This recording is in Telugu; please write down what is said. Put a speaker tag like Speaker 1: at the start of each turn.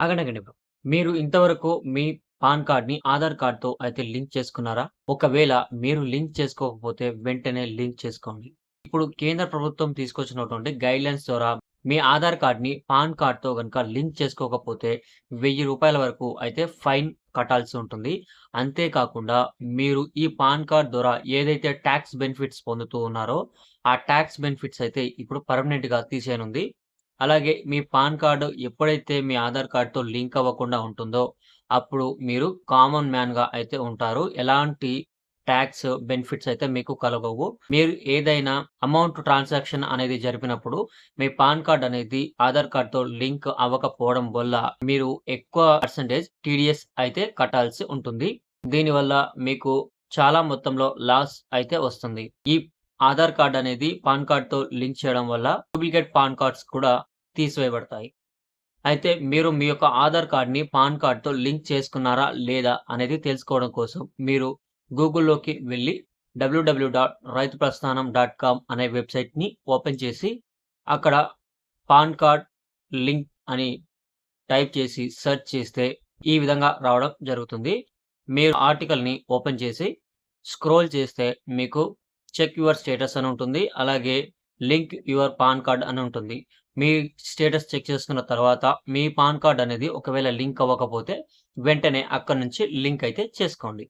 Speaker 1: ఆగండి బ్రో. మీరు ఇంతవరకు మీ పాన్ కార్డ్‌ని ఆధార్ కార్డ్‌తో అయితే లింక్ చేసుకున్నారా? ఒకవేళ మీరు లింక్ చేసుకోకపోతే వెంటనే లింక్ చేసుకోండి. ఇప్పుడు కేంద్ర ప్రభుత్వం తీసుకొచ్చినటువంటి గైడ్‌లైన్స్ ద్వారా మీ ఆధార్ కార్డ్‌ని పాన్ కార్డ్‌తో గనుక లింక్ చేసుకోకపోతే రూ. 1000 వరకు అయితే ఫైన్ కట్టాల్సి ఉంటుంది. అంతే కాకుండా మీరు ఈ పాన్ కార్డ్ ద్వారా ఏదైతే టాక్స్ బెనిఫిట్స్ పొందుతూ ఉన్నారో, ఆ టాక్స్ బెనిఫిట్స్ అయితే ఇప్పుడు పర్మనెంట్‌గా తీసేయనుంది. అలాగే మీ పాన్ కార్డ్ ఎప్పుడైతే మీ ఆధార్ కార్డ్‌తో లింక్ అవ్వకుండా ఉంటుందో, అప్పుడు మీరు కామన్ మ్యాన్‌గా అయితే ఉంటారు. ఎలాంటి టాక్స్ బెనిఫిట్స్ అయితే మీకు కలగవు. మీరు ఏదైనా అమౌంట్ ట్రాన్సాక్షన్ అనేది జరిపినప్పుడు, మీ పాన్ కార్డ్ అనేది ఆధార్ కార్డ్‌తో లింక్ అవ్వకపోవడం వల్ల, మీరు ఎక్కువ పర్సెంటేజ్ టీడీఎస్ అయితే కట్టాల్సి ఉంటుంది. దీనివల్ల మీకు చాలా మొత్తంలో లాస్ అయితే వస్తుంది. ఈ ఆధార్ కార్డ్ అనేది పాన్ కార్డ్‌తో లింక్ చేయడం వల్ల డూప్లికేట్ పాన్ కార్డ్స్ కూడా తీసివేయబడతాయి. అయితే మీరు మీ యొక్క ఆధార్ కార్డ్‌ని పాన్ కార్డ్‌తో లింక్ చేసుకున్నారా? లేదా? అనేది తెలుసుకోవడం కోసం మీరు గూగుల్‌లోకి వెళ్లి www.రైతుప్రస్థానం.com అనే వెబ్‌సైట్‌ని ఓపెన్ చేసి, అక్కడ పాన్ కార్డ్ లింక్ అని టైప్ చేసి సెర్చ్ చేస్తే ఈ విధంగా రావడం జరుగుతుంది. మీరు ఆర్టికల్‌ని ఓపెన్ చేసి స్క్రోల్ చేస్తే మీకు చెక్ యువర్ స్టేటస్ అని ఉంటుంది. అలాగే లింక్ యువర్ పాన్ కార్డ్ అని ఉంటుంది. మీ స్టేటస్ చెక్ చేసుకున్న తర్వాత మీ పాన్ కార్డ్ అనేది ఒకవేళ లింక్ అవ్వకపోతే వెంటనే అక్కడి నుంచి లింక్ అయితే చేసుకోండి.